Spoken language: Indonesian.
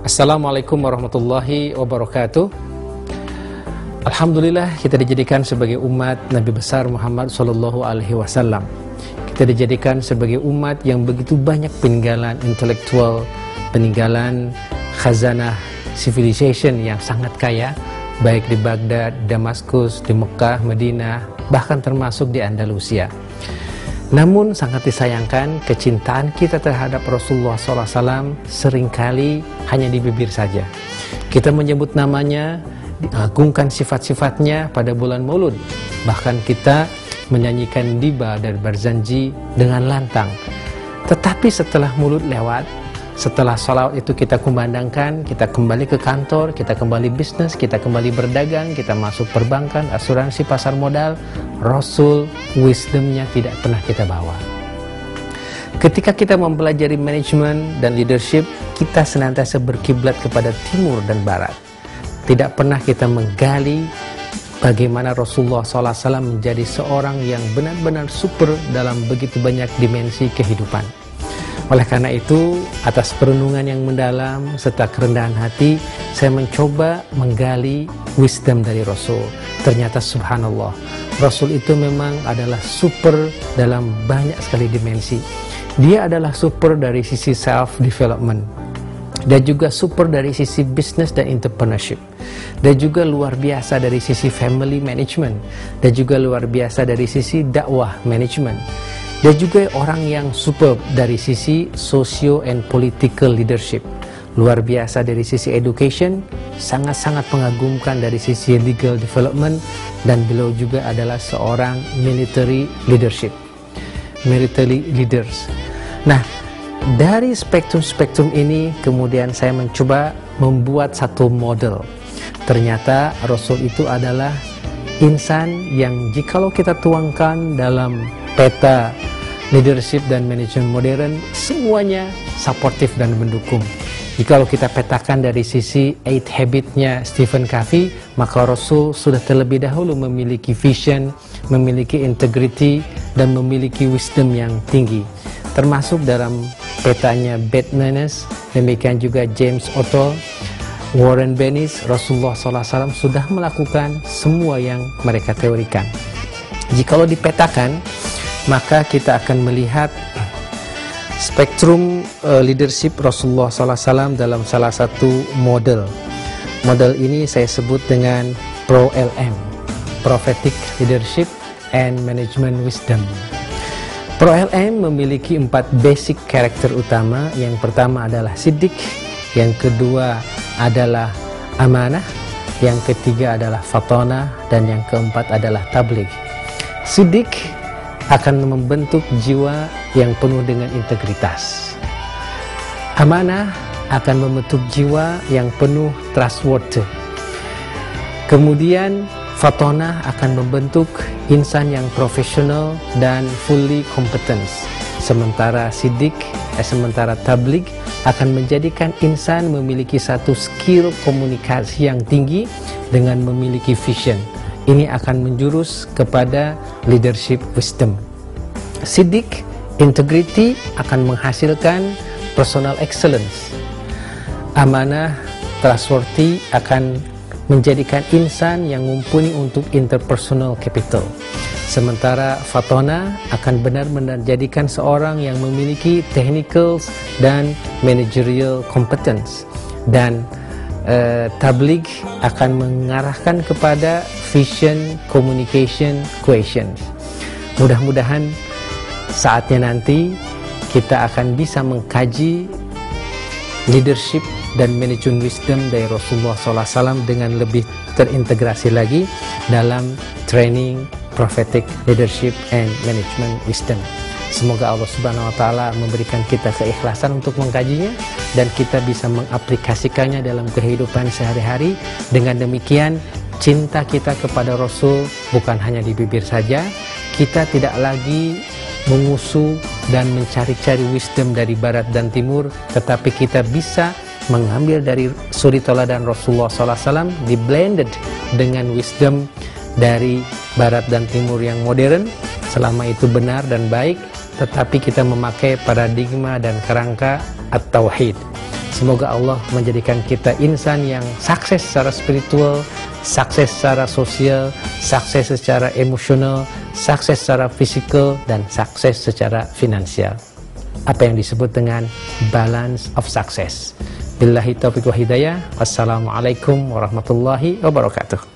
Assalamualaikum warahmatullahi wabarakatuh. Alhamdulillah kita dijadikan sebagai umat Nabi besar Muhammad SAW. Kita dijadikan sebagai umat yang begitu banyak peninggalan intelektual, peninggalan khazanah civilization yang sangat kaya, baik di Baghdad, Damaskus, di Mekah, Madinah, bahkan termasuk di Andalusia. Namun sangat disayangkan kecintaan kita terhadap Rasulullah SAW seringkali hanya di bibir saja. Kita menyebut namanya, mengagungkan sifat-sifatnya pada bulan Maulud. Bahkan kita menyanyikan Diba dari Barzanji dengan lantang. Tetapi setelah Maulud lewat, setelah salawat itu kita kumandangkan, kita kembali ke kantor, kita kembali bisnis, kita kembali berdagang, kita masuk perbankan, asuransi, pasar modal, Rasul wisdomnya tidak pernah kita bawa. Ketika kita mempelajari manajemen dan leadership, kita senantiasa berkiblat kepada timur dan barat. Tidak pernah kita menggali bagaimana Rasulullah SAW menjadi seorang yang benar-benar super dalam begitu banyak dimensi kehidupan. Oleh karena itu, atas perenungan yang mendalam serta kerendahan hati, saya mencoba menggali wisdom dari Rasul. Ternyata subhanallah, Rasul itu memang adalah super dalam banyak sekali dimensi. Dia adalah super dari sisi self-development. Dia juga super dari sisi business dan entrepreneurship. Dia juga luar biasa dari sisi family management. Dia juga luar biasa dari sisi dakwah management. Dia juga orang yang superb dari sisi socio and political leadership. Luar biasa dari sisi education, sangat-sangat mengagumkan dari sisi legal development, dan beliau juga adalah seorang military leadership, military leaders. Nah, dari spektrum-spektrum ini kemudian saya mencoba membuat satu model. Ternyata Rasul itu adalah insan yang jikalau kita tuangkan dalam peta leadership dan manajemen modern, semuanya supportive dan mendukung. Jikalau kita petakan dari sisi 8 habit-nya Stephen Covey, maka Rasul sudah terlebih dahulu memiliki vision, memiliki integrity, dan memiliki wisdom yang tinggi. Termasuk dalam petanya Bad Manners, demikian juga James Otto, Warren Bennis, Rasulullah SAW sudah melakukan semua yang mereka teorikan. Jikalau dipetakan, maka kita akan melihat spektrum leadership Rasulullah SAW dalam salah satu model. Model ini saya sebut dengan PRO-LM, Prophetic Leadership and Management Wisdom. PRO-LM memiliki 4 basic karakter utama. Yang pertama adalah Siddiq, yang kedua adalah Amanah, yang ketiga adalah Fatonah, dan yang keempat adalah Tabligh. Siddiq akan membentuk jiwa yang penuh dengan integritas. Amanah akan membentuk jiwa yang penuh trustworthy. Kemudian Fatonah akan membentuk insan yang profesional dan fully competence. Sementara Tabligh akan menjadikan insan memiliki satu skill komunikasi yang tinggi dengan memiliki vision. Ini akan menjurus kepada leadership wisdom. Siddiq, integrity, akan menghasilkan personal excellence. Amanah, trustworthy, akan menjadikan insan yang mumpuni untuk interpersonal capital. Sementara Fatonah akan benar-benar menjadikan seorang yang memiliki technical dan managerial competence. Dan Tabligh akan mengarahkan kepada vision, communication, cohesion. Mudah-mudahan saatnya nanti kita akan bisa mengkaji leadership dan manajemen wisdom dari Rasulullah SAW dengan lebih terintegrasi lagi dalam training prophetic leadership and management wisdom. Semoga Allah Subhanahu wa Ta'ala memberikan kita keikhlasan untuk mengkajinya dan kita bisa mengaplikasikannya dalam kehidupan sehari-hari. Dengan demikian, cinta kita kepada Rasul bukan hanya di bibir saja. Kita tidak lagi mengusu dan mencari-cari wisdom dari barat dan timur, tetapi kita bisa mengambil dari suri teladan Rasulullah SAW, di-blended dengan wisdom dari barat dan timur yang modern. Selama itu benar dan baik, tetapi kita memakai paradigma dan kerangka at-tauhid. Semoga Allah menjadikan kita insan yang sukses secara spiritual, sukses secara sosial, sukses secara emosional, sukses secara fisikal, dan sukses secara finansial. Apa yang disebut dengan balance of success. Billahi taufiq wa hidayah. Wassalamualaikum warahmatullahi wabarakatuh.